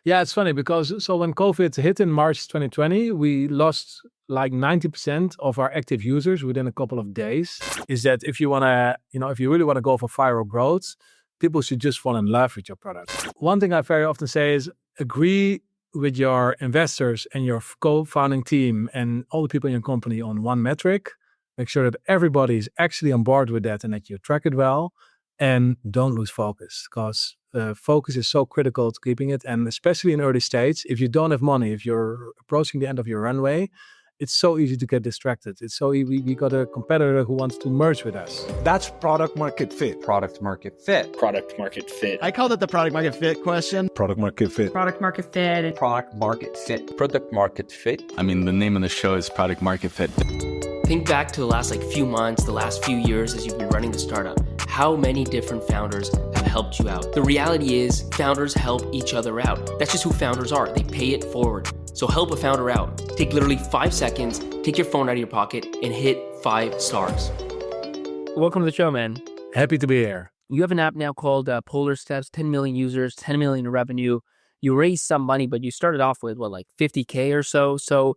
Yeah, it's funny because so when COVID hit in March 2020, we lost like 90% of our active users within a couple of days. Is that if you want to, if you really want to go for viral growth, people should just fall in love with your product. One thing I very often say is agree with your investors and your co-founding team and all the people in your company on one metric. Make sure that everybody is actually on board with that and that you track it well. And don't lose focus because focus is so critical to keeping it. And especially in early stage, if you don't have money, if you're approaching the end of your runway, it's so easy to get distracted. It's so easy. We got a competitor who wants to merge with us. That's product market fit. Product market fit. Product market fit. I call it the product market fit question. Product market fit. Product market fit. Product market fit. Product market fit. I mean, the name of the show is Product Market Fit. Think back to the last few months, the last few years as you've been running the startup. How many different founders have helped you out? The reality is founders help each other out. That's just who founders are. They pay it forward. So help a founder out. Take literally 5 seconds, take your phone out of your pocket and hit 5 stars. Welcome to the show, man. Happy to be here. You have an app now called Polarsteps, 10 million users, 10 million in revenue. You raised some money, but you started off with like 50K or so. So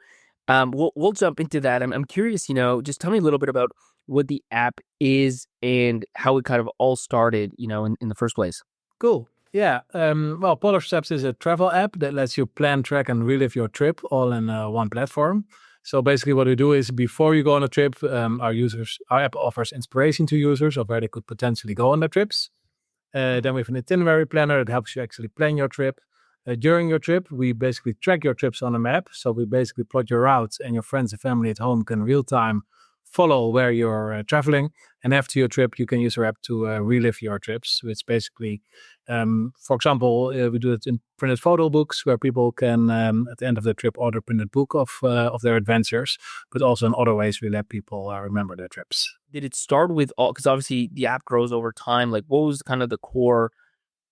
we'll jump into that. I'm curious, just tell me a little bit about what the app is and how it kind of all started, in the first place. Cool. Yeah. Well, Polarsteps is a travel app that lets you plan, track, and relive your trip all in one platform. So basically what we do is before you go on a trip, our app offers inspiration to users of where they could potentially go on their trips. Then we have an itinerary planner that helps you actually plan your trip. During your trip, we basically track your trips on a map. So we basically plot your routes and your friends and family at home can real time follow where you're traveling. And after your trip, you can use our app to relive your trips, which basically, for example, we do it in printed photo books where people can, at the end of the trip, order a printed book of their adventures, but also in other ways we let people remember their trips. Did it start with all, because obviously the app grows over time, like what was kind of the core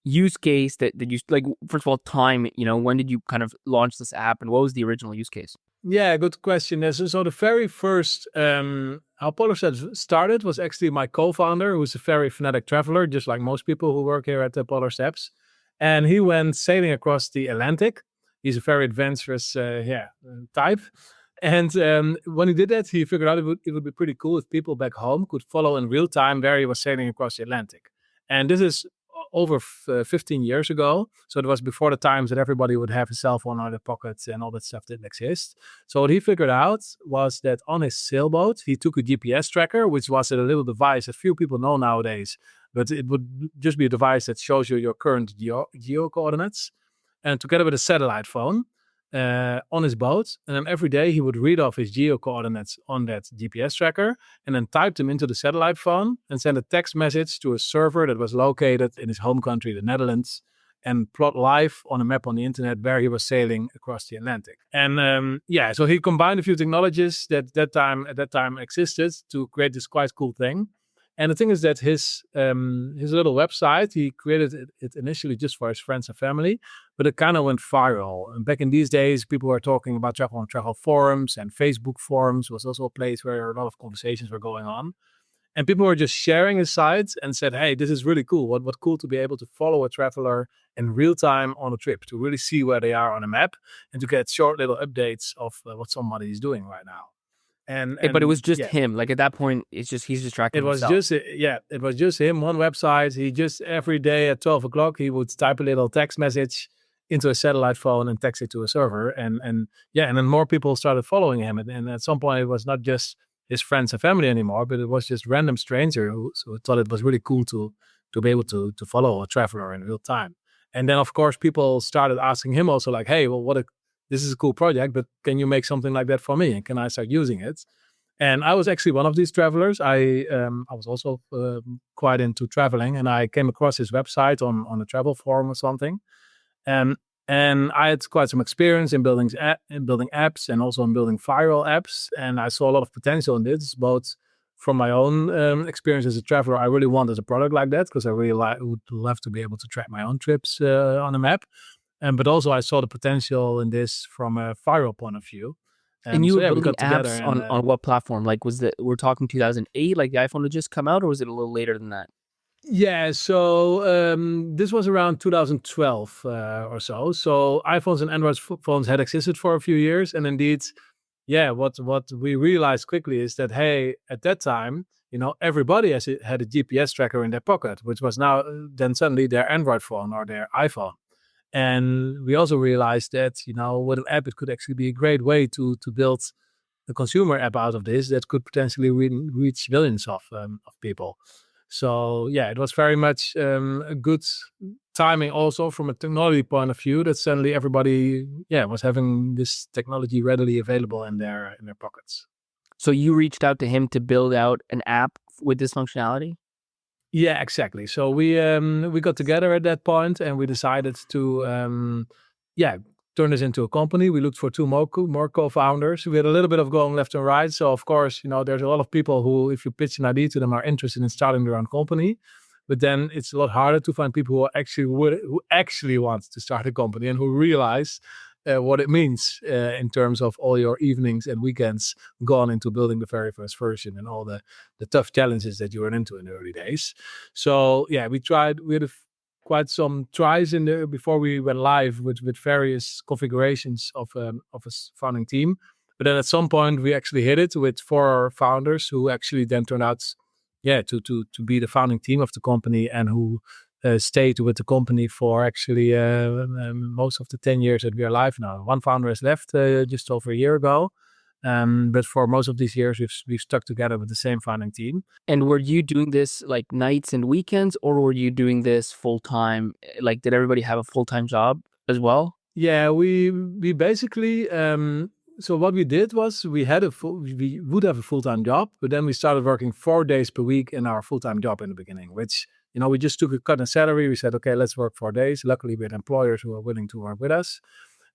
use case that you, like, first of all, time, when did you kind of launch this app and what was the original use case? Yeah, good question. So the very first, how Polarsteps started was actually my co-founder, who's a very fanatic traveler, just like most people who work here at the Polarsteps. And he went sailing across the Atlantic. He's a very adventurous type. And when he did that, he figured out it would be pretty cool if people back home could follow in real time where he was sailing across the Atlantic. And this is over 15 years ago. So it was before the times that everybody would have a cell phone in their pockets and all that stuff didn't exist. So what he figured out was that on his sailboat, he took a GPS tracker, which was a little device that few people know nowadays, but it would just be a device that shows you your current geo coordinates. And together with a satellite phone on his boat, and then every day he would read off his geo coordinates on that GPS tracker and then type them into the satellite phone and send a text message to a server that was located in his home country, the Netherlands, and plot live on a map on the internet where he was sailing across the Atlantic. And so he combined a few technologies that at that time existed to create this quite cool thing. And the thing is that his little website, he created it initially just for his friends and family, but it kind of went viral. And back in these days, people were talking about travel on travel forums, and Facebook forums was also a place where a lot of conversations were going on. And people were just sharing his sites and said, hey, this is really cool. What cool to be able to follow a traveler in real time on a trip, to really see where they are on a map and to get short little updates of what somebody is doing right now. But it was just him. Like at that point, he's just tracking himself. It was just him, one website. He just every day at 12 o'clock, he would type a little text message into a satellite phone and text it to a server. And then more people started following him. And at some point, it was not just his friends and family anymore, but it was just random stranger who thought it was really cool to be able to follow a traveler in real time. And then, of course, people started asking him also like, hey, well, this is a cool project, but can you make something like that for me? And can I start using it? And I was actually one of these travelers. I was also quite into traveling, and I came across his website on a travel forum or something. And I had quite some experience in building apps and also in building viral apps. And I saw a lot of potential in this, both from my own experience as a traveler. I really wanted a product like that because I really would love to be able to track my own trips on a map. But also I saw the potential in this from a viral point of view. And you were building apps on what platform? Like we're talking 2008, like the iPhone had just come out, or was it a little later than that? Yeah, so this was around 2012 or so. So iPhones and Android phones had existed for a few years, and indeed, yeah, what we realized quickly is that hey, at that time, everybody had a GPS tracker in their pocket, which was now then suddenly their Android phone or their iPhone. And we also realized that with an app, it could actually be a great way to build a consumer app out of this that could potentially reach millions of people. So yeah, it was very much a good timing also from a technology point of view that suddenly everybody was having this technology readily available in their pockets. So you reached out to him to build out an app with this functionality? Yeah, exactly. So we got together at that point and we decided to turn this into a company. We looked for two more co-founders. We had a little bit of going left and right. So of course, there's a lot of people who, if you pitch an idea to them, are interested in starting their own company. But then it's a lot harder to find people who actually want to start a company and who realize what it means in terms of all your evenings and weekends gone into building the very first version and all the tough challenges that you run into in the early days. So yeah, we had quite some tries in there before we went live with various configurations of a founding team. But then at some point we actually hit it with 4 founders who actually then turned out, to be the founding team of the company and who stayed with the company for actually most of the 10 years that we are live now. One founder has left just over a year ago. But for most of these years, we've stuck together with the same founding team. And were you doing this like nights and weekends, or were you doing this full time? Like, did everybody have a full time job as well? Yeah, we basically so what we did was we would have a full-time job, but then we started working 4 days per week in our full-time job in the beginning, which we just took a cut in salary. We said, okay, let's work 4 days. Luckily, we had employers who are willing to work with us.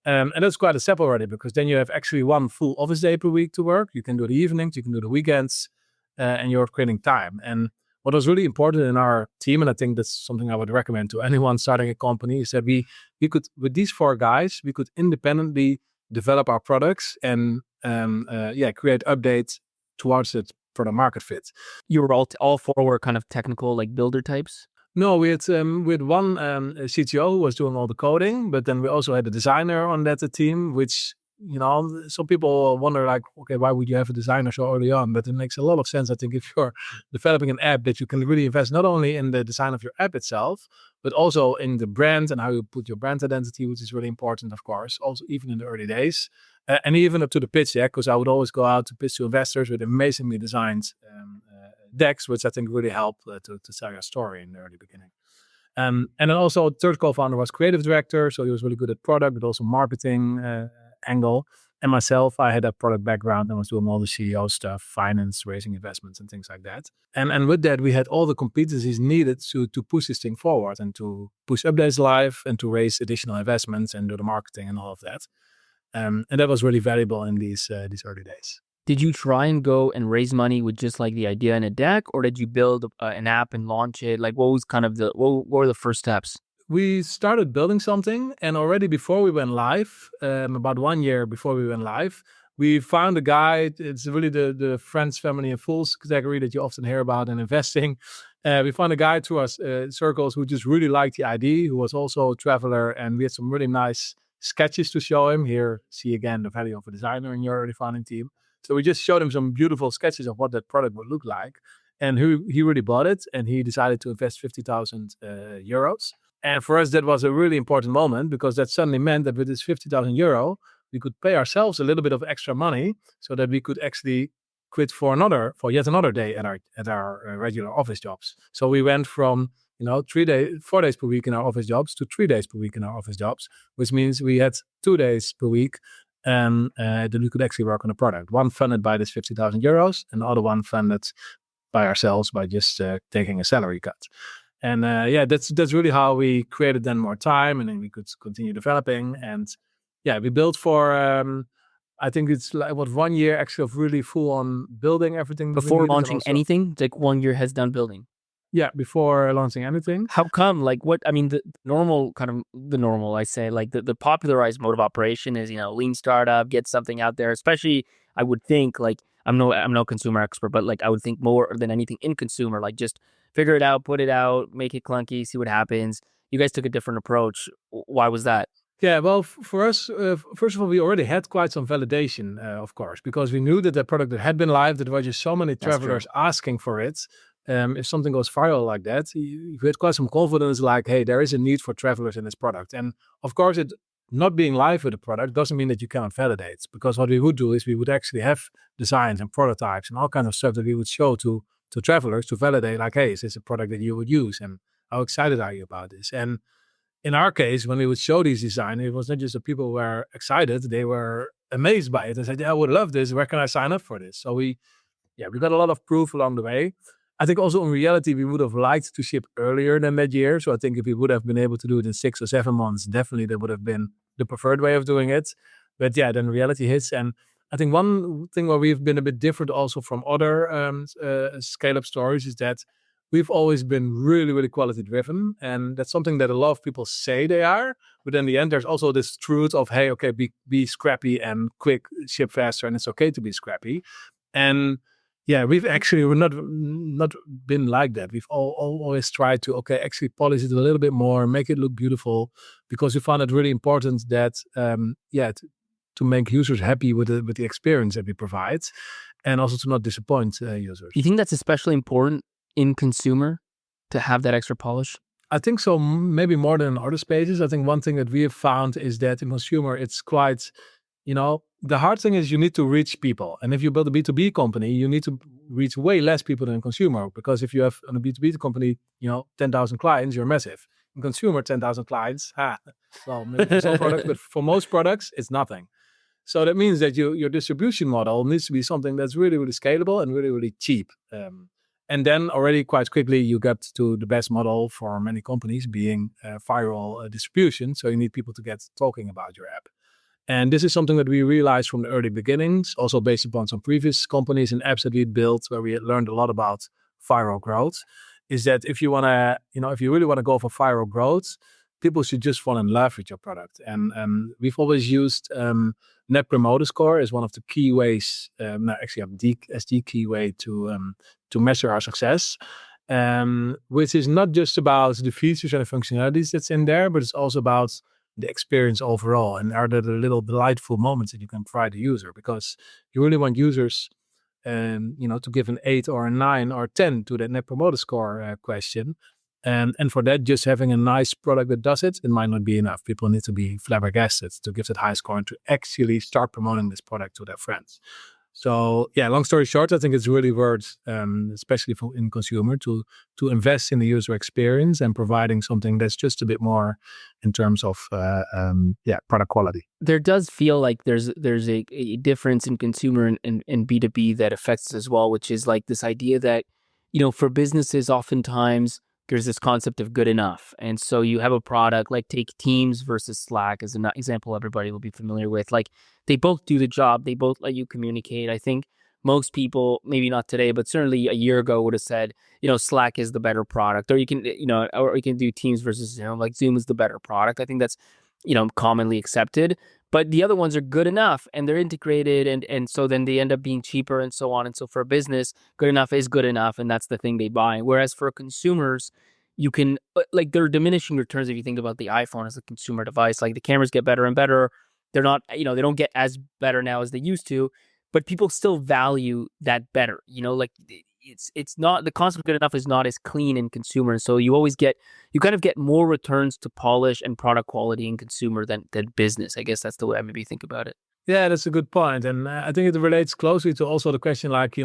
And that's quite a step already, because then you have actually one full office day per week to work. You can do the evenings, you can do the weekends, and you're creating time. And what was really important in our team, and I think that's something I would recommend to anyone starting a company, is that we could, with these 4 guys, we could independently develop our products and create updates towards it for the market fit. You were all 4 were kind of technical, like builder types? No, we had one CTO who was doing all the coding, but then we also had a designer on that team, which, some people wonder like, okay, why would you have a designer so early on? But it makes a lot of sense, I think, if you're developing an app, that you can really invest not only in the design of your app itself, but also in the brand and how you put your brand identity, which is really important, of course, also even in the early days. And even up to the pitch deck, because I would always go out to pitch to investors with amazingly designed decks, which I think really help to sell your story in the early beginning. And then also third co-founder was creative director, so he was really good at product, but also marketing angle. And myself, I had a product background and was doing all the CEO stuff, finance, raising investments and things like that. And with that, we had all the competencies needed to push this thing forward and to push updates live and to raise additional investments and do the marketing and all of that. And that was really valuable in these early days. Did you try and go and raise money with just like the idea in a deck, or did you build an app and launch it? Like, what was kind of what were the first steps? We started building something, and already before we went live, about 1 year before we went live, we found a guy. It's really the friends, family, and fools category that you often hear about in investing. We found a guy through our circles who just really liked the idea, who was also a traveler, and we had some really nice sketches to show him. Here, see again the value of a designer in your early founding team. So we just showed him some beautiful sketches of what that product would look like. And he really bought it, and he decided to invest 50,000 euros. And for us, that was a really important moment, because that suddenly meant that with this 50,000 euro, we could pay ourselves a little bit of extra money so that we could actually quit for yet another day at our regular office jobs. So we went from 4 days per week in our office jobs to 3 days per week in our office jobs, which means we had 2 days per week that we could actually work on a product. One funded by this 50,000 euros, and the other one funded by ourselves by just taking a salary cut. And that's really how we created then more time, and then we could continue developing. And we built for I think it's like 1 year actually of really full on building everything before launching anything. It's like 1 year heads down building. Yeah, before launching anything. How come? Like, what? I mean, the normal, I say, like the popularized mode of operation is, lean startup, get something out there. Especially, I would think, like, I'm no consumer expert, but like I would think more than anything in consumer, like just figure it out, put it out, make it clunky, see what happens. You guys took a different approach. Why was that? Yeah, well, for us, first of all, we already had quite some validation, of course, because we knew that the product that had been live, that there were just so many travelers asking for it. If something goes viral like that, you had quite some confidence, like, hey, there is a need for travelers in this product. And of course, it not being live with the product doesn't mean that you cannot validate, because what we would do is we would actually have designs and prototypes and all kinds of stuff that we would show to travelers to validate, like, hey, is this a product that you would use? And how excited are you about this? And in our case, when we would show these design, it was not just that people were excited, they were amazed by it and said, yeah, I would love this. Where can I sign up for this? So we got a lot of proof along the way. I think also in reality, we would have liked to ship earlier than that year. So I think if we would have been able to do it in 6 or 7 months, definitely that would have been the preferred way of doing it. But yeah, then reality hits. And I think one thing where we've been a bit different also from other scale-up stories is that we've always been really, really quality driven. And that's something that a lot of people say they are. But in the end, there's also this truth of, hey, okay, be scrappy and quick, ship faster. And it's okay to be scrappy. And yeah, we're not been like that. We've always tried to, actually polish it a little bit more, make it look beautiful, because we found it really important that, to make users happy with the experience that we provide, and also to not disappoint users. You think that's especially important in consumer to have that extra polish? I think so, maybe more than in other spaces. I think one thing that we have found is that in consumer, it's quite, the hard thing is you need to reach people. And if you build a B2B company, you need to reach way less people than consumer. Because if you have on a B2B company, 10,000 clients, you're massive. In consumer, 10,000 clients, well, maybe for some products, but for most products, it's nothing. So that means that your distribution model needs to be something that's really, really scalable and really, really cheap. And then already quite quickly, you get to the best model for many companies being viral distribution. So you need people to get talking about your app. And this is something that we realized from the early beginnings, also based upon some previous companies and apps that we built, where we had learned a lot about viral growth, is that if you want to, if you really want to go for viral growth, people should just fall in love with your product. And we've always used Net Promoter Score as one of the key ways, as the key way to measure our success, which is not just about the features and the functionalities that's in there, but it's also about the experience overall, and are there the little delightful moments that you can provide the user, because you really want users to give an 8 or a 9 or 10 to that Net Promoter Score question. And for that, just having a nice product that does it might not be enough. People need to be flabbergasted to give that high score and to actually start promoting this product to their friends. So yeah, long story short, I think it's really worth, especially in consumer, to invest in the user experience and providing something that's just a bit more in terms of product quality. There does feel like there's a difference in consumer and B2B that affects us as well, which is like this idea that, for businesses, oftentimes there's this concept of good enough. And so you have a product, like take Teams versus Slack as an example everybody will be familiar with. Like they both do the job. They both let you communicate. I think most people, maybe not today, but certainly a year ago would have said, Slack is the better product, or you can, or you can do Teams versus, like Zoom is the better product. I think that's, commonly accepted. But the other ones are good enough and they're integrated, and so then they end up being cheaper and so on. And so for a business, good enough is good enough, and that's the thing they buy. Whereas for consumers, you can, like, there are diminishing returns if you think about the iPhone as a consumer device. Like the cameras get better and better. They're not, they don't get as better now as they used to, but people still value that better. Like it's not, the concept of good enough is not as clean in consumer. And so you kind of get more returns to polish and product quality in consumer than business. I guess that's the way I maybe think about it. Yeah, that's a good point. And I think it relates closely to also the question, like,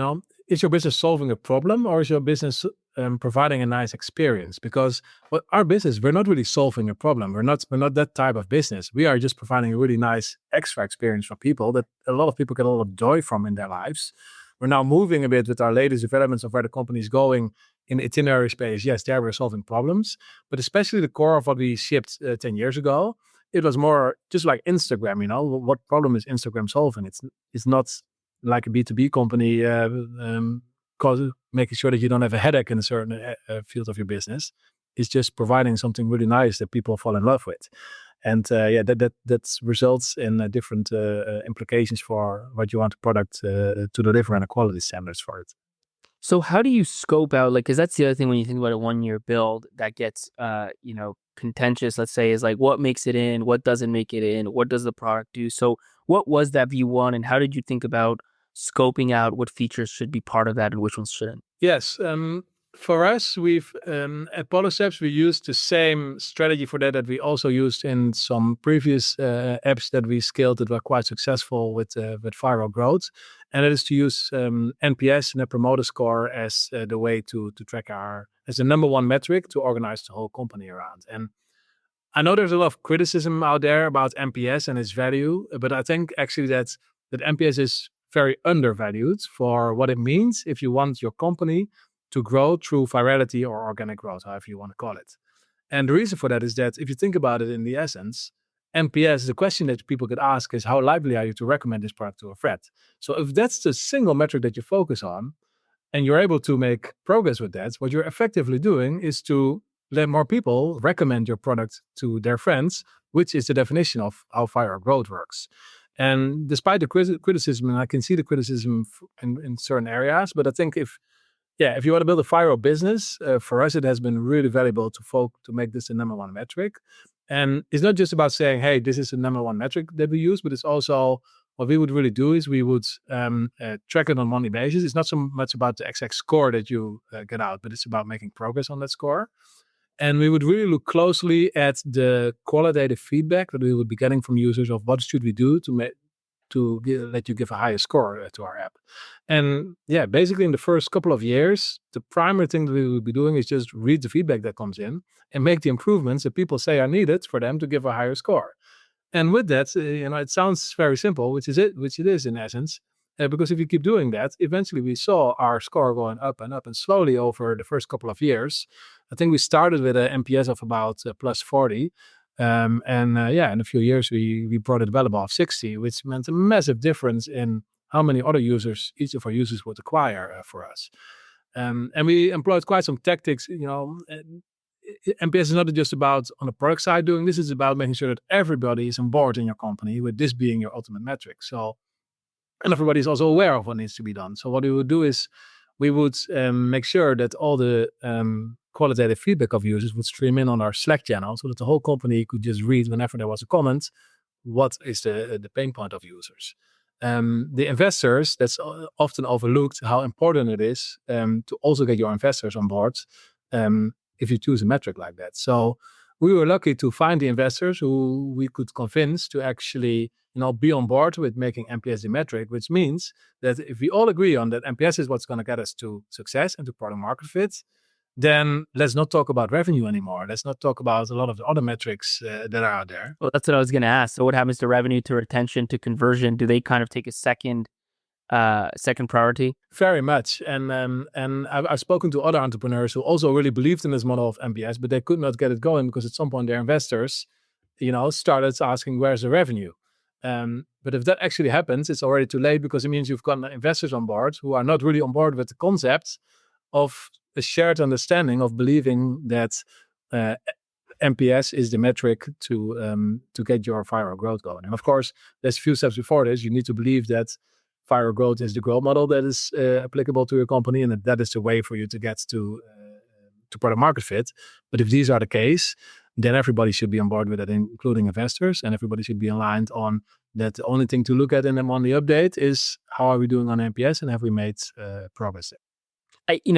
is your business solving a problem, or is your business providing a nice experience? Because our business, we're not really solving a problem. We're not that type of business. We are just providing a really nice extra experience for people that a lot of people get a lot of joy from in their lives. We're now moving a bit with our latest developments of where the company is going in the itinerary space. Yes, there we're solving problems, but especially the core of what we shipped 10 years ago, it was more just like Instagram. What problem is Instagram solving? It's not like a B2B company making sure that you don't have a headache in a certain field of your business. It's just providing something really nice that people fall in love with. And that results in different implications for what you want the product to deliver and the quality standards for it. So how do you scope out, like, because that's the other thing when you think about a 1-year build that gets, contentious, let's say, is like what makes it in, what doesn't make it in, what does the product do? So what was that V1 and how did you think about scoping out what features should be part of that and which ones shouldn't? Yes. For us, we've at Polarsteps, we used the same strategy for that we also used in some previous apps that we scaled that were quite successful with viral growth, and it is to use NPS, Net Promoter Score, as the way to track as the number one metric to organize the whole company around. And I know there's a lot of criticism out there about NPS and its value, but I think actually that NPS is very undervalued for what it means if you want your company to grow through virality or organic growth, however you want to call it. And the reason for that is that if you think about it in the essence, NPS, the question that people could ask is how likely are you to recommend this product to a friend? So if that's the single metric that you focus on and you're able to make progress with that, what you're effectively doing is to let more people recommend your product to their friends, which is the definition of how viral growth works. And despite the criticism, and I can see the criticism in certain areas, but I think if you want to build a viral business, for us it has been really valuable to make this the number one metric. And it's not just about saying, hey, this is the number one metric that we use, but it's also what we would really do is we would track it on a monthly basis. It's not so much about the exact score that you get out, but it's about making progress on that score. And we would really look closely at the qualitative feedback that we would be getting from users of what should we do to let you give a higher score to our app. And yeah, basically in the first couple of years, the primary thing that we would be doing is just read the feedback that comes in and make the improvements that people say are needed for them to give a higher score. And with that, it sounds very simple, which it is in essence. Because if you keep doing that, eventually we saw our score going up and up, and slowly over the first couple of years. I think we started with an NPS of about plus 40. In a few years we brought it well above 60, which meant a massive difference in how many other users each of our users would acquire for us. And we employed quite some tactics. NPS is not just about on the product side doing this, it's about making sure that everybody is on board in your company with this being your ultimate metric. So, and everybody is also aware of what needs to be done. So what we would do is we would make sure that all the qualitative feedback of users would stream in on our Slack channel so that the whole company could just read whenever there was a comment, what is the pain point of users. The investors, that's often overlooked how important it is to also get your investors on board if you choose a metric like that. So we were lucky to find the investors who we could convince to actually be on board with making NPS the metric, which means that if we all agree on that NPS is what's going to get us to success and to product market fit, then let's not talk about revenue anymore. Let's not talk about a lot of the other metrics that are out there. Well, that's what I was going to ask. So what happens to revenue, to retention, to conversion? Do they kind of take a second priority? Very much. And I've spoken to other entrepreneurs who also really believed in this model of NPS, but they could not get it going because at some point their investors, started asking, where's the revenue? But if that actually happens, it's already too late because it means you've got investors on board who are not really on board with the concept of a shared understanding of believing that NPS is the metric to get your viral growth going. And of course, there's a few steps before this. You need to believe that viral growth is the growth model that is applicable to your company, and that is the way for you to get to product market fit. But if these are the case, then everybody should be on board with it, including investors, and everybody should be aligned on that. The only thing to look at in them on the update is how are we doing on NPS and have we made progress there?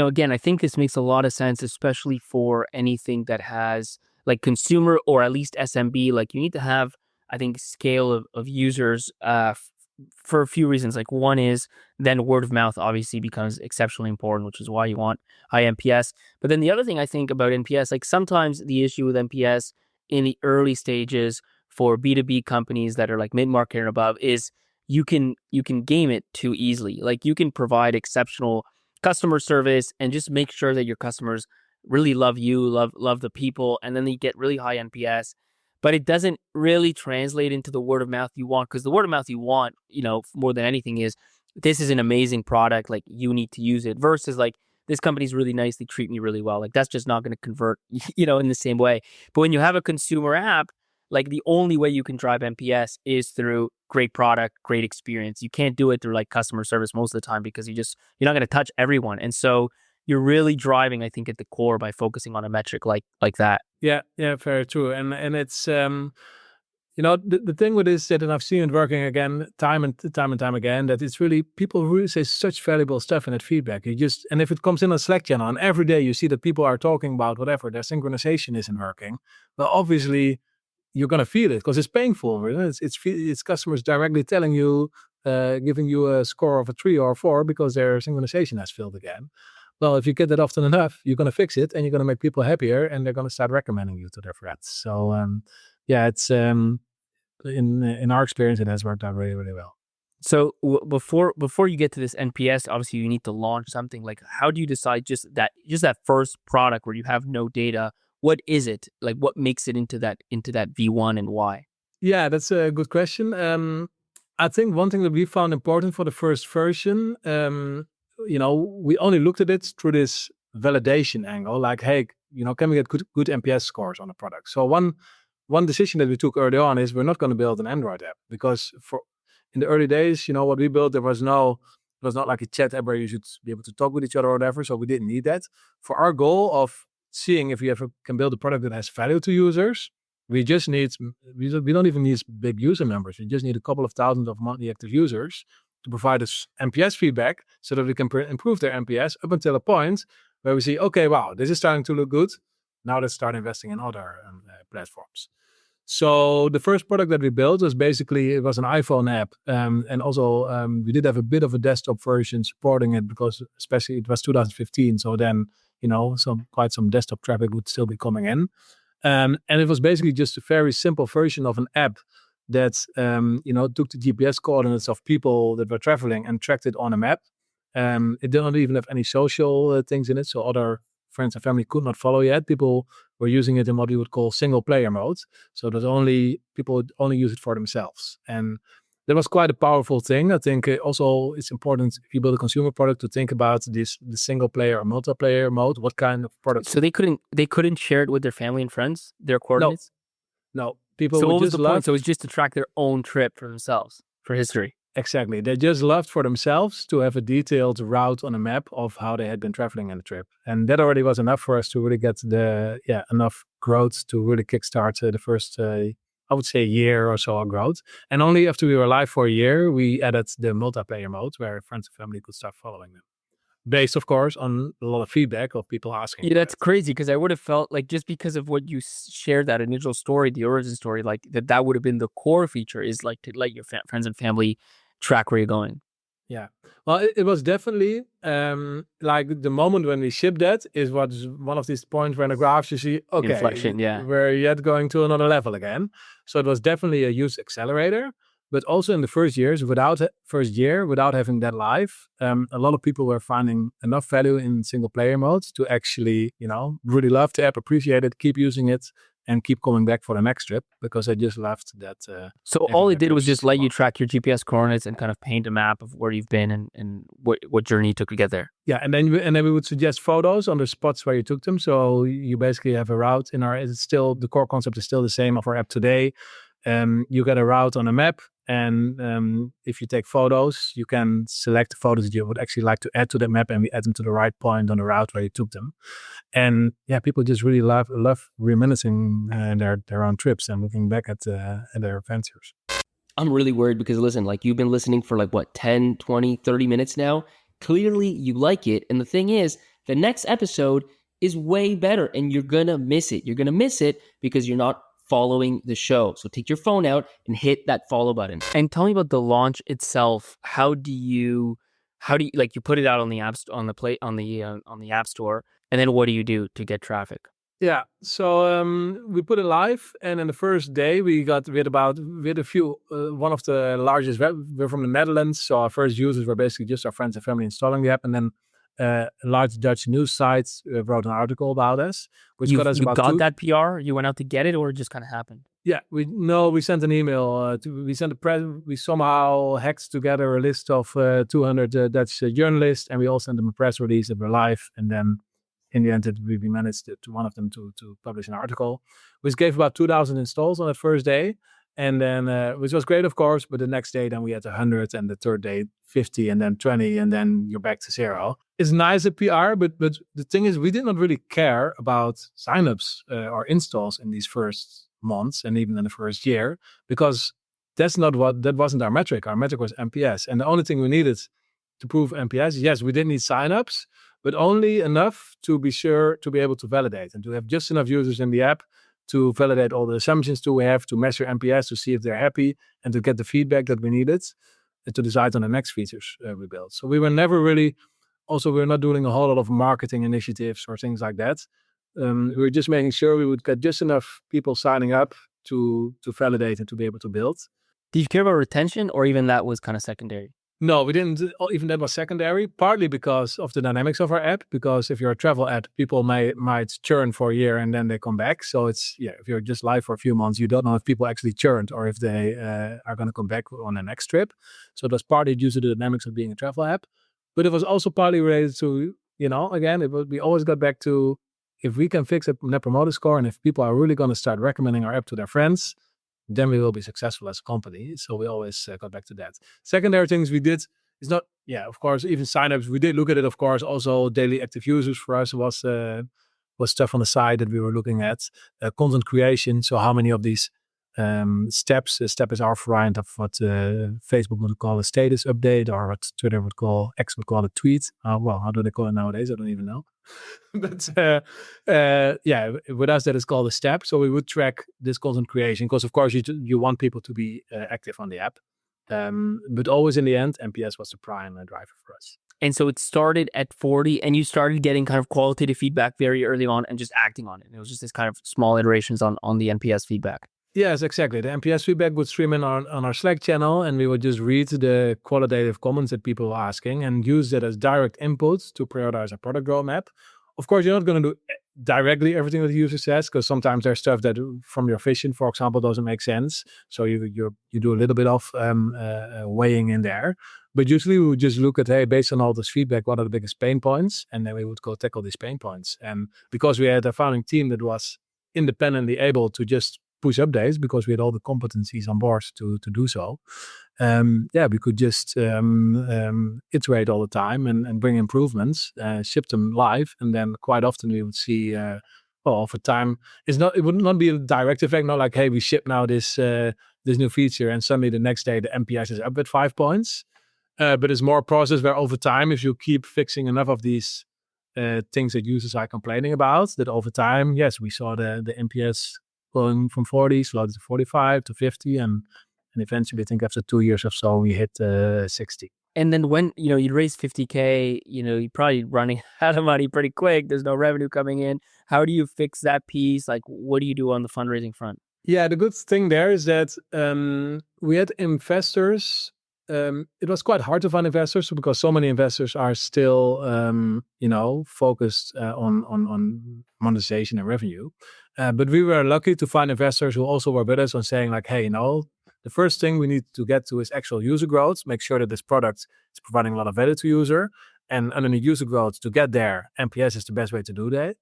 Again, I think this makes a lot of sense, especially for anything that has like consumer or at least SMB. Like you need to have, I think, scale of users for a few reasons. Like one is then word of mouth obviously becomes exceptionally important, which is why you want high NPS. But then the other thing I think about NPS, like sometimes the issue with NPS in the early stages for B2B companies that are like mid-market and above is you can game it too easily. Like you can provide exceptional customer service and just make sure that your customers really love you, love the people, and then they get really high NPS. But it doesn't really translate into the word of mouth you want, because the word of mouth you want, more than anything is, this is an amazing product, like you need to use it, versus like, this company's really nice, they treat me really well. Like that's just not going to convert, in the same way. But when you have a consumer app, like the only way you can drive NPS is through great product, great experience. You can't do it through like customer service most of the time because you're not going to touch everyone. And so you're really driving, I think, at the core by focusing on a metric like that. Yeah, very true. And it's the thing with this that, and I've seen it working again time and time again, that it's really, people really say such valuable stuff in that feedback. And if it comes in a Slack channel and every day you see that people are talking about whatever, their synchronization isn't working, well, obviously you're going to feel it because it's painful. Right? It's customers directly telling you, giving you a score of a 3 or a 4 because their synchronization has failed again. Well, if you get that often enough, you're going to fix it and you're going to make people happier and they're going to start recommending you to their friends. So, it's in our experience, it has worked out really, really well. So before you get to this NPS, obviously you need to launch something. Like, how do you decide just that first product where you have no data? What is it? Like, what makes it into that V1 and why? Yeah, that's a good question. I think one thing that we found important for the first version, we only looked at it through this validation angle. Like, hey, can we get good NPS scores on the product? So one decision that we took early on is we're not going to build an Android app because in the early days, what we built, it was not like a chat app where you should be able to talk with each other or whatever. So we didn't need that. For our goal of seeing if we ever can build a product that has value to users, we don't even need big user numbers. We just need a couple of thousands of monthly active users to provide us NPS feedback so that we can improve their NPS up until a point where we see, okay, wow, this is starting to look good. Now let's start investing in other platforms. So the first product that we built was basically, it was an iPhone app. And also we did have a bit of a desktop version supporting it because especially it was 2015. So then, quite some desktop traffic would still be coming in. And it was basically just a very simple version of an app that, took the GPS coordinates of people that were traveling and tracked it on a map. It didn't even have any social things in it. So other friends and family could not follow yet. People were using it in what we would call single player mode. So that people would only use it for themselves. And that was quite a powerful thing. I think also it's important if you build a consumer product to think about the single player or multiplayer mode. What kind of product? So they couldn't share it with their family and friends, their coordinates? No. People so would what was just the point? So it was just to track their own trip for themselves, for history. Exactly. They just loved for themselves to have a detailed route on a map of how they had been traveling in the trip. And that already was enough for us to really get enough growth to really kickstart the first, I would say, year or so of growth. And only after we were live for a year, we added the multiplayer mode where friends and family could start following them. Based, of course, on a lot of feedback of people asking. Yeah, that's crazy because I would have felt like just because of what you shared, that initial story, the origin story, like that would have been the core feature, is like to let your friends and family track where you're going. Yeah. Well, it was definitely like the moment when we shipped that is what's one of these points where in the graphs you see, okay, inflection, yeah, we're yet going to another level again. So it was definitely a use accelerator. But also in the first year, without having that live, a lot of people were finding enough value in single player modes to actually, really love the app, appreciate it, keep using it, and keep coming back for the next trip because I just loved that. So all it did was just let you track your GPS coordinates and kind of paint a map of where you've been and what journey you took to get there. Yeah, and then we would suggest photos on the spots where you took them. So you basically have a route the core concept is still the same of our app today. You get a route on a map. And if you take photos, you can select the photos that you would actually like to add to that map, and we add them to the right point on the route where you took them. And yeah, people just really love reminiscing their own trips and looking back at their adventures. I'm really worried because listen, like you've been listening for like what, 10, 20, 30 minutes now. Clearly you like it. And the thing is, the next episode is way better and you're going to miss it. You're going to miss it because you're not following the show. So take your phone out and hit that follow button. And tell me about the launch itself. How do you like, you put it out on the App Store, and then what do you do to get traffic? Yeah, so we put it live, and in the first day we had a few. One of the largest we're from the Netherlands, so our first users were basically just our friends and family installing the app, and then a large Dutch news site wrote an article about us, which got us about that PR. You went out to get it, or it just kind of happened? Yeah, we sent an email. We somehow hacked together a list of 200 Dutch journalists, and we all sent them a press release that we're live, and then. In the end, we managed to one of them to publish an article, which gave about 2,000 installs on that first day. And then, which was great, of course, but the next day then we had 100 and the third day 50 and then 20 and then you're back to 0. It's nice at PR, but the thing is we did not really care about signups or installs in these first months and even in the first year, because that wasn't our metric. Our metric was NPS. And the only thing we needed to prove NPS, yes, we did need signups, but only enough to be sure to be able to validate and to have just enough users in the app to validate all the assumptions we have, to measure NPS, to see if they're happy, and to get the feedback that we needed and to decide on the next features we built. So we were never really, also we were not doing a whole lot of marketing initiatives or things like that. We were just making sure we would get just enough people signing up to validate and to be able to build. Did you care about retention, or even that was kind of secondary? No, we didn't. Even that was secondary, partly because of the dynamics of our app. Because if you're a travel app, people might churn for a year and then they come back. So it's, if you're just live for a few months, you don't know if people actually churned or if they are going to come back on the next trip. So it was partly due to the dynamics of being a travel app. But it was also partly related to, again, we always got back to, if we can fix a Net Promoter Score and if people are really going to start recommending our app to their friends, then we will be successful as a company. So we always got back to that. Secondary things we did is not, of course, even signups. We did look at it, of course. Also, daily active users for us was stuff on the side that we were looking at. Content creation. So how many of these steps? A step is our variant of what Facebook would call a status update, or what Twitter would call, X would call a tweet. How do they call it nowadays? I don't even know. But with us that is called a step. So we would track this content creation because, of course, you want people to be active on the app. But always in the end, NPS was the prime driver for us. And so it started at 40, and you started getting kind of qualitative feedback very early on and just acting on it. And it was just this kind of small iterations on the NPS feedback. Yes, exactly. The NPS feedback would stream in on our Slack channel, and we would just read the qualitative comments that people were asking and use that as direct input to prioritize our product roadmap. Of course, you're not going to do directly everything that the user says, because sometimes there's stuff that from your vision, for example, doesn't make sense. So you do a little bit of weighing in there. But usually we would just look at, hey, based on all this feedback, what are the biggest pain points? And then we would go tackle these pain points. And because we had a founding team that was independently able to just push updates, because we had all the competencies on board to do so. We could just iterate all the time and bring improvements, ship them live, and then quite often we would see, over time, it would not be a direct effect, not like, hey, we ship now this new feature, and suddenly the next day the NPS is up at 5 points. But it's more a process where over time, if you keep fixing enough of these things that users are complaining about, that over time, yes, we saw the NPS going from 40, slowly to 45 to 50, and eventually I think after 2 years or so, we hit 60. And then when, you raise 50K, you're probably running out of money pretty quick. There's no revenue coming in. How do you fix that piece? Like, what do you do on the fundraising front? Yeah, the good thing there is that we had investors. It was quite hard to find investors because so many investors are still, focused on monetization and revenue. But we were lucky to find investors who also were with us on saying like, hey, the first thing we need to get to is actual user growth. Make sure that this product is providing a lot of value to user. And under the user growth, to get there, NPS is the best way to do that.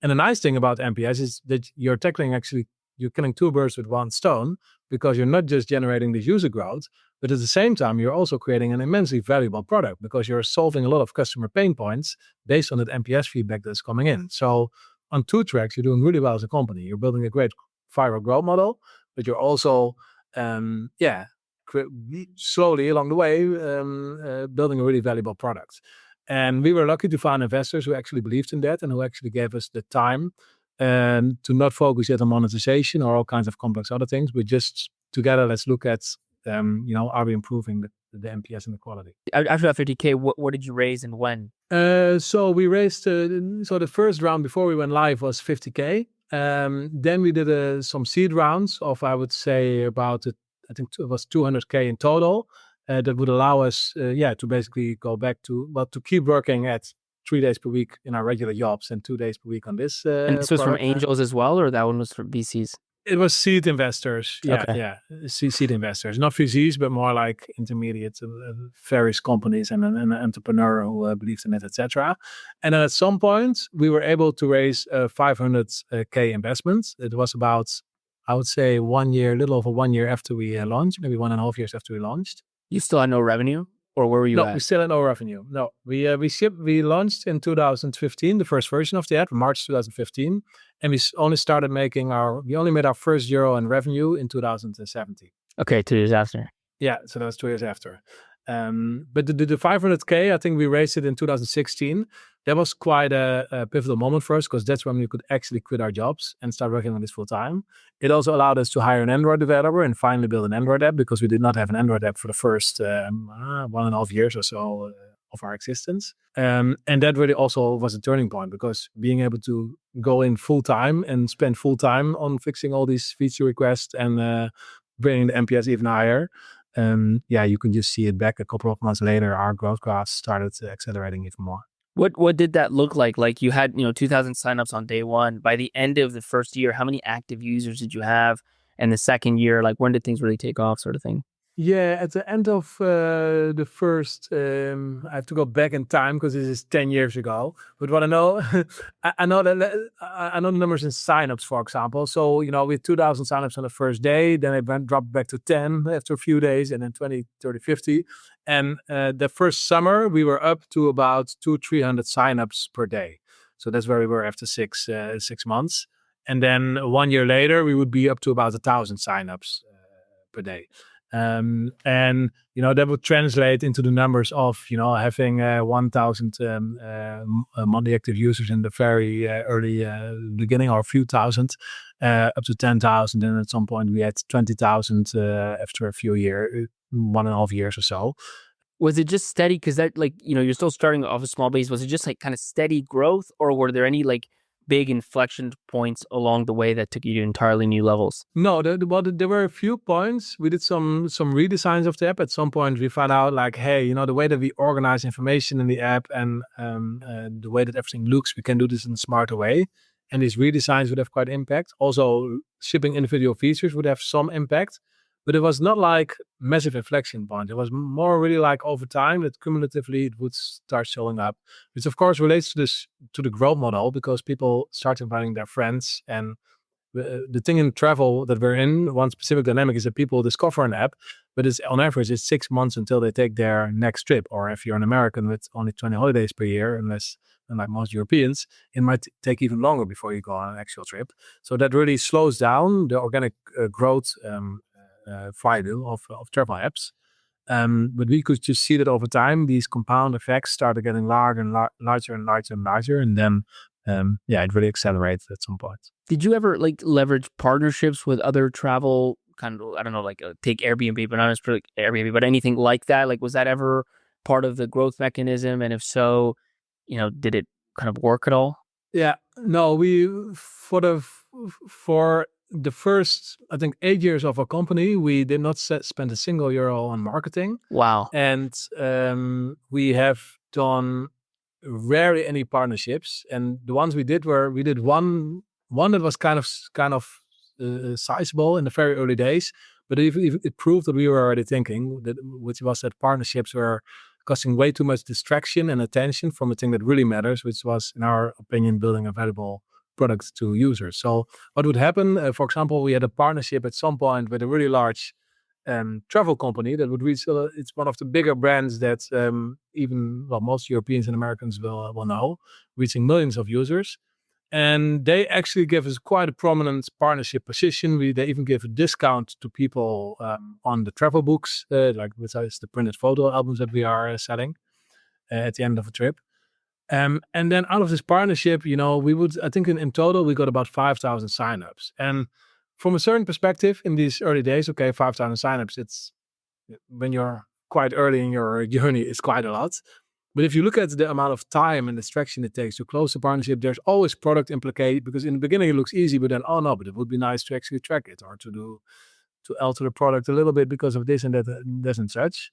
And the nice thing about NPS is that you're killing two birds with one stone, because you're not just generating this user growth, but at the same time, you're also creating an immensely valuable product, because you're solving a lot of customer pain points based on that NPS feedback that's coming in. So on two tracks, you're doing really well as a company. You're building a great viral growth model, but you're also, slowly along the way, building a really valuable product. And we were lucky to find investors who actually believed in that and who actually gave us the time and to not focus yet on monetization or all kinds of complex other things, but just together, let's look at, are we improving the NPS and the quality? After that 50K, what did you raise and when? So we raised, the first round before we went live was 50K. Then we did some seed rounds of, I would say, about, I think it was 200K in total. That would allow us, to basically go back to keep working at 3 days per week in our regular jobs and 2 days per week on this. And this was from angels as well, or that one was from VCs? It was seed investors. Seed investors, not VCs, but more like intermediate, various companies and an entrepreneur who believed in it, etc. And then at some point, we were able to raise 500K investments. It was about I would say 1 year, a little over 1 year after we launched, maybe 1.5 years after we launched. You still had no revenue, or where were you No, at? we still had no revenue. No, we launched in 2015, the first version of the app, March 2015, and we only made our first euro in revenue in 2017. Okay, 2 years after. Yeah, so that was 2 years after. But the 500K, I think we raised it in 2016. That was quite a pivotal moment for us because that's when we could actually quit our jobs and start working on this full time. It also allowed us to hire an Android developer and finally build an Android app because we did not have an Android app for the first 1.5 years or so of our existence. And that really also was a turning point because being able to go in full time and spend full time on fixing all these feature requests and bringing the NPS even higher. You can just see it back a couple of months later. Our growth graphs started accelerating even more. What did that look like? Like you had 2,000 signups on day one. By the end of the first year, how many active users did you have? And the second year, like when did things really take off, sort of thing? Yeah, at the end of the first, I have to go back in time because this is 10 years ago. But what I know, I know I know the numbers in signups, for example. So we had 2,000 signups on the first day, then it dropped back to 10 after a few days, and then 20, 30, 50. And the first summer, we were up to about 200-300 signups per day. So that's where we were after 6 months. And then 1 year later, we would be up to about 1,000 signups per day. That would translate into the numbers of having 1,000 monthly active users in the very early beginning, or a few thousand, up to 10,000, and at some point we had 20,000 after a few years, 1.5 years or so. Was it just steady? Because that, you're still starting off a small base. Was it just like kind of steady growth, or were there any like big inflection points along the way that took you to entirely new levels? No, there were a few points. We did some redesigns of the app. At some point, we found out like, hey, the way that we organize information in the app and the way that everything looks, we can do this in a smarter way. And these redesigns would have quite impact. Also, shipping individual features would have some impact. But it was not like massive inflection point. It was more really like over time that cumulatively it would start showing up, which of course relates to the growth model because people start inviting their friends. And the thing in travel that we're in, one specific dynamic is that people discover an app, but it's on average it's 6 months until they take their next trip. Or if you're an American with only 20 holidays per year, unlike most Europeans, it might take even longer before you go on an actual trip. So that really slows down the organic growth flywheel of travel apps. But we could just see that over time, these compound effects started getting larger and larger and larger and larger. And then, it really accelerated at some point. Did you ever leverage partnerships with other travel kind of, I don't know, take Airbnb, but not necessarily Airbnb, but anything like that? Like, was that ever part of the growth mechanism? And if so, did it kind of work at all? Yeah, no, for the first, I think, 8 years of our company, we did not spend a single euro on marketing. Wow. And we have done rarely any partnerships. And the ones we did one that was kind of sizable in the very early days. But it proved that we were already thinking, which was that partnerships were costing way too much distraction and attention from the thing that really matters, which was, in our opinion, building a valuable product to users. So what would happen, for example, we had a partnership at some point with a really large travel company that would reach, it's one of the bigger brands that most Europeans and Americans will know, reaching millions of users. And they actually give us quite a prominent partnership position. They even give a discount to people on the travel books, besides the printed photo albums that we are selling at the end of a trip. And then out of this partnership, I think in total, we got about 5,000 signups. And from a certain perspective, in these early days, 5,000 signups, it's, when you're quite early in your journey, it's quite a lot. But if you look at the amount of time and distraction it takes to close the partnership, there's always product implicated, because in the beginning it looks easy, but then, but it would be nice to actually track it, or to alter the product a little bit because of this and that and such.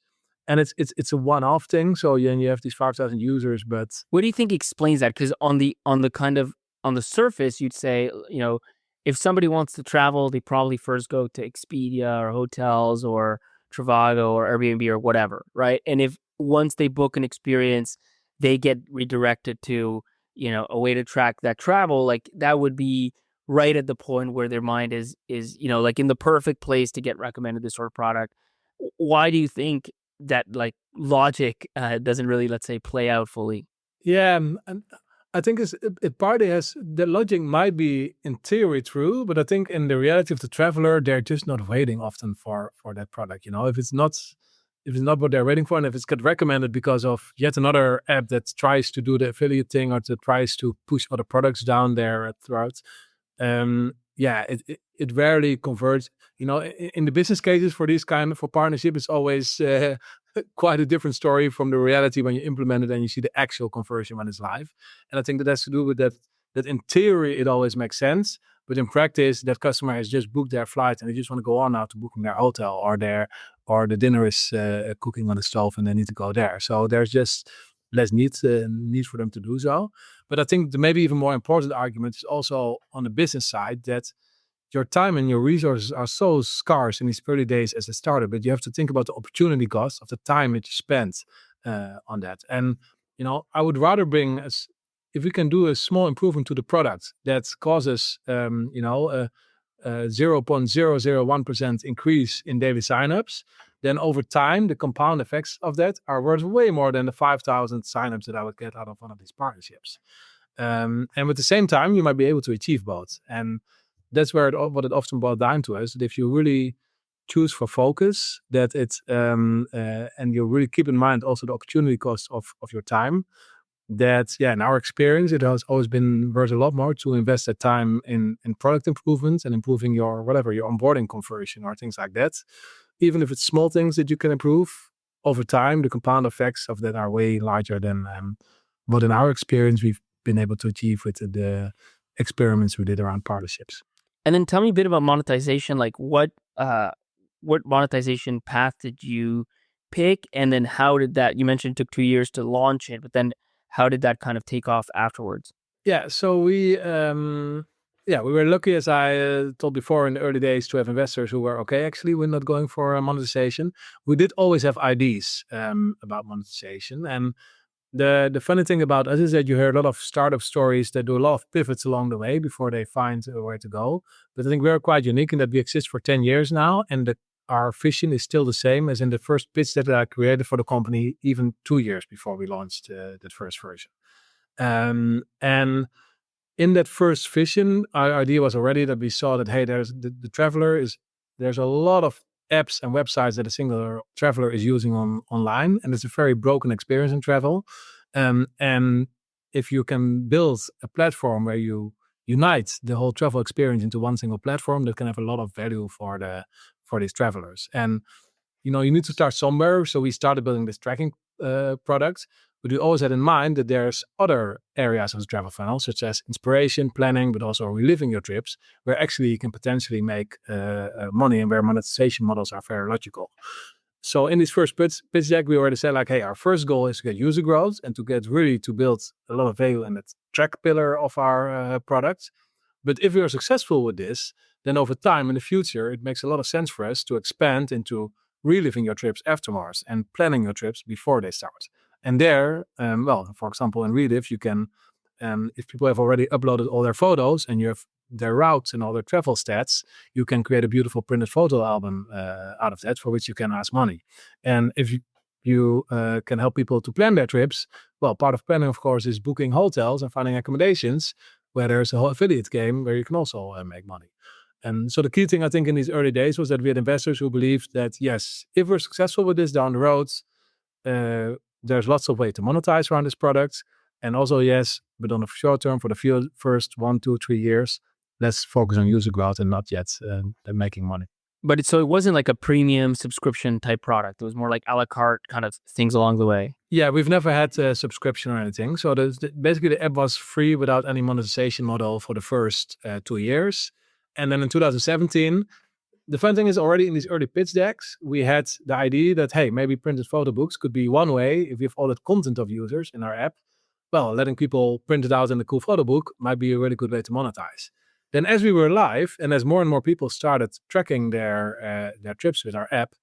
And it's a one-off thing. So you have these 5,000 users, but what do you think explains that? Because on the surface, you'd say, if somebody wants to travel, they probably first go to Expedia or hotels or Trivago or Airbnb or whatever, right? And if once they book an experience, they get redirected to, a way to track that travel, like that would be right at the point where their mind is like in the perfect place to get recommended this sort of product. Why do you think that like logic doesn't really, let's say, play out fully? Yeah, and I think it partly has the logic might be in theory true, but I think in the reality of the traveler, they're just not waiting often for that product. If it's not what they're waiting for, and if it's get recommended because of yet another app that tries to do the affiliate thing or that tries to push other products down there throughout, yeah, it rarely converts. In the business cases for these kind of for partnership, it's always quite a different story from the reality when you implement it and you see the actual conversion when it's live. And I think that has to do with that. That in theory it always makes sense, but in practice, that customer has just booked their flight and they just want to go on now to booking their hotel or the dinner is cooking on the stove and they need to go there. So there's just less need for them to do so. But I think the maybe even more important argument is also on the business side that your time and your resources are so scarce in these early days as a startup, but you have to think about the opportunity cost of the time that you spend on that. And I would rather bring us if we can do a small improvement to the product that causes a 0.001% increase in daily signups, then over time the compound effects of that are worth way more than the 5,000 signups that I would get out of one of these partnerships. And at the same time, you might be able to achieve both. And that's where what it often boils down to is that if you really choose for focus, that it's and you really keep in mind also the opportunity cost of your time, that in our experience it has always been worth a lot more to invest that time in product improvements and improving your onboarding conversion or things like that. Even if it's small things that you can improve over time, the compound effects of that are way larger than what in our experience we've been able to achieve with the experiments we did around partnerships. And then tell me a bit about monetization. Like what monetization path did you pick? And then how did that, you mentioned it took 2 years to launch it, but then how did that kind of take off afterwards? Yeah, so we were lucky, as I told before, in the early days to have investors who were okay. Actually, we're not going for monetization. We did always have ideas about monetization, and the funny thing about us is that you hear a lot of startup stories that do a lot of pivots along the way before they find where to go. But I think we're quite unique in that we exist for 10 years now, and our vision is still the same as in the first pitch that I created for the company, even 2 years before we launched that first version. And in that first vision, our idea was already that we saw that, hey, there's the traveler there's a lot of apps and websites that a single traveler is using online, and it's a very broken experience in travel. And if you can build a platform where you unite the whole travel experience into one single platform, that can have a lot of value for these travelers. And you need to start somewhere. So we started building this tracking product, but we always had in mind that there's other areas of the travel funnel, such as inspiration, planning, but also reliving your trips, where actually you can potentially make money and where monetization models are very logical. So in this first pitch deck, we already said like, hey, our first goal is to get user growth and to build a lot of value in that track pillar of our product. But if we are successful with this, then over time in the future, it makes a lot of sense for us to expand into reliving your trips afterwards and planning your trips before they start. And there, for example, in Relive, you can, if people have already uploaded all their photos and you have their routes and all their travel stats, you can create a beautiful printed photo album out of that, for which you can ask money. And if you can help people to plan their trips, well, part of planning, of course, is booking hotels and finding accommodations, where there's a whole affiliate game where you can also make money. And so the key thing, I think, in these early days was that we had investors who believed that, yes, if we're successful with this down the road, there's lots of way to monetize around this product. And also, yes, but on the short term, for the first 1, 2, 3 years, let's focus on user growth and not yet making money. But so it wasn't like a premium subscription type product. It was more like a la carte kind of things along the way. Yeah, we've never had a subscription or anything. So basically the app was free without any monetization model for the first 2 years. And then in 2017, the fun thing is already in these early pitch decks, we had the idea that, hey, maybe printed photo books could be one way if we have all that content of users in our app. Well, letting people print it out in a cool photo book might be a really good way to monetize. Then as we were live and as more and more people started tracking their trips with our app,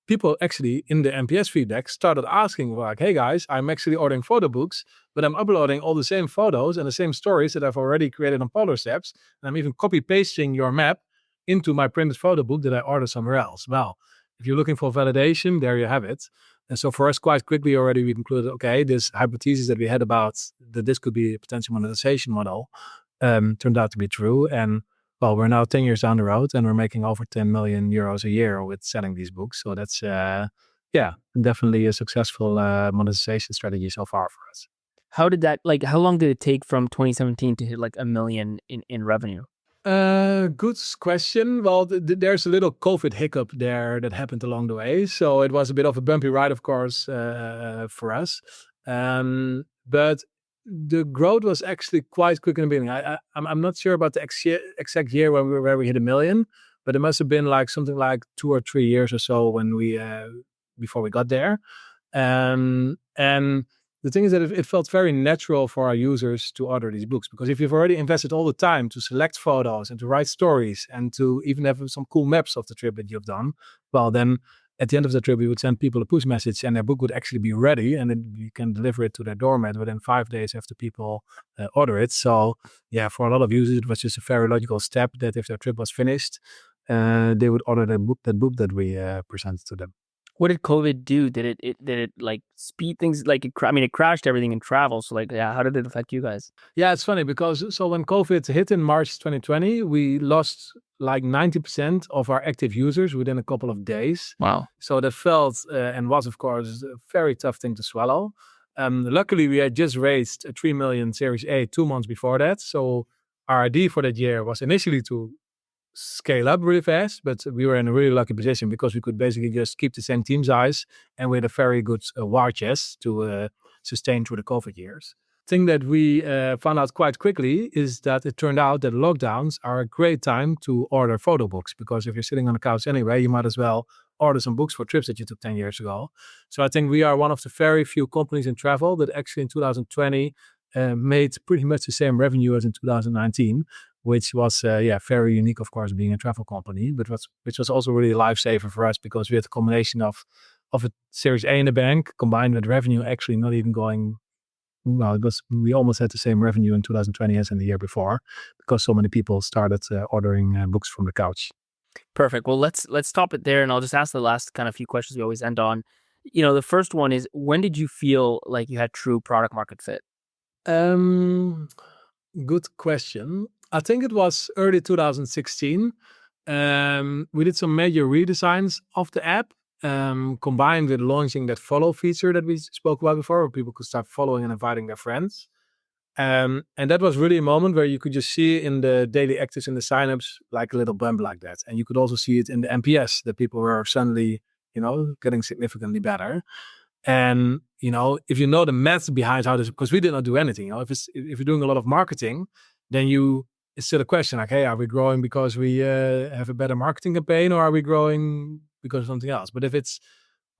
people actually in the NPS feedback started asking like, hey guys, I'm actually ordering photo books, but I'm uploading all the same photos and the same stories that I've already created on Polarsteps. And I'm even copy pasting your map into my printed photo book that I ordered somewhere else. Well, if you're looking for validation, there you have it. And so for us, quite quickly already, we concluded, okay, this hypothesis that we had about that this could be a potential monetization model turned out to be true. And well, we're now 10 years down the road and we're making over 10 million euros a year with selling these books. So that's, definitely a successful monetization strategy so far for us. How did that, like, how long did it take from 2017 to hit like $1 million in revenue? Good question. Well, there's a little COVID hiccup there that happened along the way. So it was a bit of a bumpy ride, of course, for us. But the growth was actually quite quick in the beginning. I'm not sure about the exact year where we hit $1 million, but it must have been like something like 2 or 3 years or so when we before we got there. And the thing is that it felt very natural for our users to order these books, because if you've already invested all the time to select photos and to write stories and to even have some cool maps of the trip that you've done, well, then at the end of the trip, we would send people a push message and their book would actually be ready, and then you can deliver it to their doormat within 5 days after people order it. So yeah, for a lot of users, it was just a very logical step that if their trip was finished, they would order that book that we presented to them. What did COVID do? Did it like speed things? Like, it crashed everything in travel. So like, yeah, how did it affect you guys? Yeah, it's funny because so when COVID hit in March 2020, we lost like 90% of our active users within a couple of days. Wow. So that felt and was, of course, a very tough thing to swallow. Luckily, we had just raised a 3 million Series A 2 months before that. So our idea for that year was initially to scale up really fast, but we were in a really lucky position because we could basically just keep the same team size and we had a very good war chest to sustain through the COVID years. Thing that we found out quite quickly is that it turned out that lockdowns are a great time to order photo books, because if you're sitting on the couch anyway, you might as well order some books for trips that you took 10 years ago. So I think we are one of the very few companies in travel that actually in 2020 made pretty much the same revenue as in 2019, which was very unique, of course, being a travel company, but which was also really a lifesaver for us because we had a combination of a Series A in the bank combined with revenue actually not even going. Well, we almost had the same revenue in 2020 as in the year before because so many people started ordering books from the couch. Perfect. Well, let's stop it there, and I'll just ask the last kind of few questions we always end on. The first one is, when did you feel like you had true product market fit? Good question. I think it was early 2016. We did some major redesigns of the app, combined with launching that follow feature that we spoke about before, where people could start following and inviting their friends. And that was really a moment where you could just see in the daily actives and the signups like a little bump like that. And you could also see it in the NPS that people were suddenly, getting significantly better. And, if you know the math behind how this, because we did not do anything, if you're doing a lot of marketing, then it's still a question like, hey, are we growing because we have a better marketing campaign, or are we growing because of something else? But if it's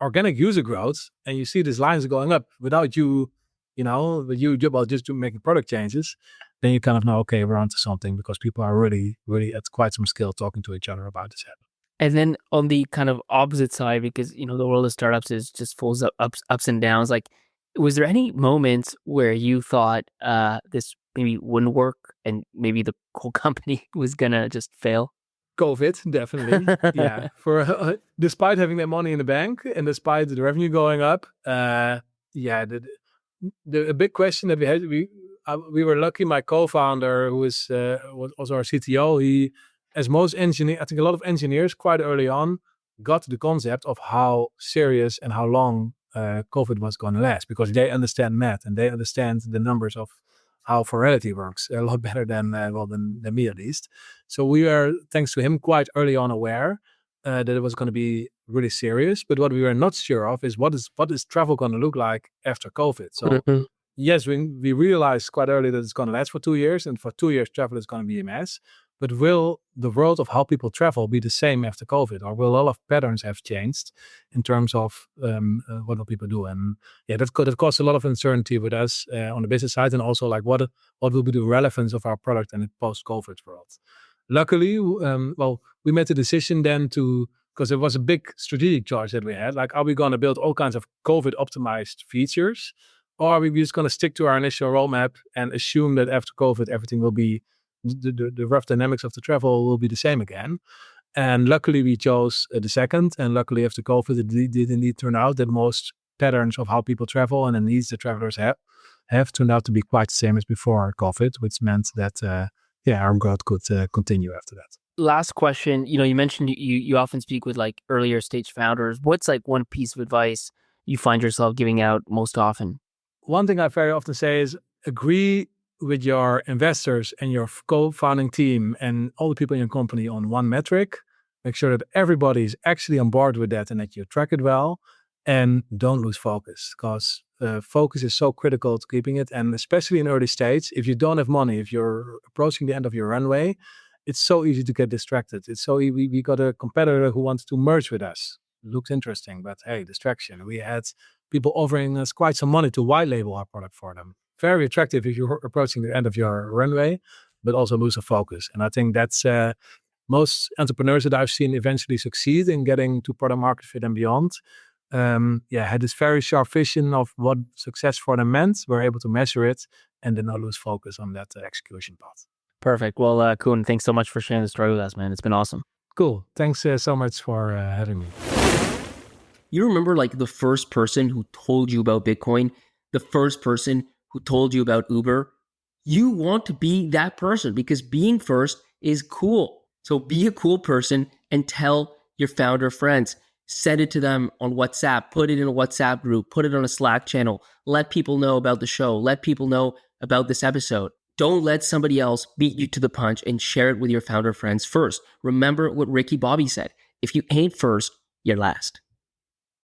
organic user growth and you see these lines going up without you, just making product changes, then you kind of know, okay, we're onto something because people are really, really at quite some skill talking to each other about this app. And then on the kind of opposite side, because the world of startups is just full of ups and downs. Like, was there any moments where you thought this maybe wouldn't work and maybe the whole company was gonna just fail? COVID, definitely. Yeah. For despite having that money in the bank and despite the revenue going up, the big question that we had, we were lucky. My co-founder, who was also our CTO, he, as most engineers, I think a lot of engineers quite early on got the concept of how serious and how long COVID was going to last, because they understand math and they understand the numbers of how virality works a lot better than me at least. So we were, thanks to him, quite early on aware that it was going to be really serious. But what we were not sure of is what is travel going to look like after COVID. So yes, we realized quite early that it's going to last for 2 years, and for 2 years travel is going to be a mess. But will the world of how people travel be the same after COVID, or will a lot of patterns have changed in terms of what will people do? And that caused a lot of uncertainty with us on the business side, and also like what will be the relevance of our product in the post-COVID world. Luckily, we made the decision then to because it was a big strategic choice that we had. Like, are we going to build all kinds of COVID optimized features, or are we just going to stick to our initial roadmap and assume that after COVID, everything will be, the rough dynamics of the travel will be the same again? And luckily we chose the second. And luckily after COVID, it did indeed turn out that most patterns of how people travel and the needs the travelers have turned out to be quite the same as before COVID, which meant that, our growth could continue after that. Last question. You mentioned you often speak with like earlier stage founders. What's like one piece of advice you find yourself giving out most often? One thing I very often say is agree with your investors and your co-founding team and all the people in your company on one metric. Make sure that everybody is actually on board with that and that you track it well, and don't lose focus, because focus is so critical to keeping it. And especially in early stage, if you don't have money, if you're approaching the end of your runway, it's so easy to get distracted. It's so easy. We got a competitor who wants to merge with us. Looks interesting, but hey, distraction. We had people offering us quite some money to white label our product for them. Very attractive if you're approaching the end of your runway, but also lose a focus. And I think that's most entrepreneurs that I've seen eventually succeed in getting to product market fit and beyond. Had this very sharp vision of what success for them meant. We're able to measure it and then not lose focus on that execution path. Perfect. Well, Koen, thanks so much for sharing the story with us, man. It's been awesome. Cool. Thanks so much for having me. You remember like the first person who told you about Bitcoin, the first person who told you about Uber? You want to be that person because being first is cool. So be a cool person and tell your founder friends. Send it to them on WhatsApp, put it in a WhatsApp group, put it on a Slack channel, let people know about the show, let people know about this episode. Don't let somebody else beat you to the punch and share it with your founder friends first. Remember what Ricky Bobby said. If you ain't first, you're last.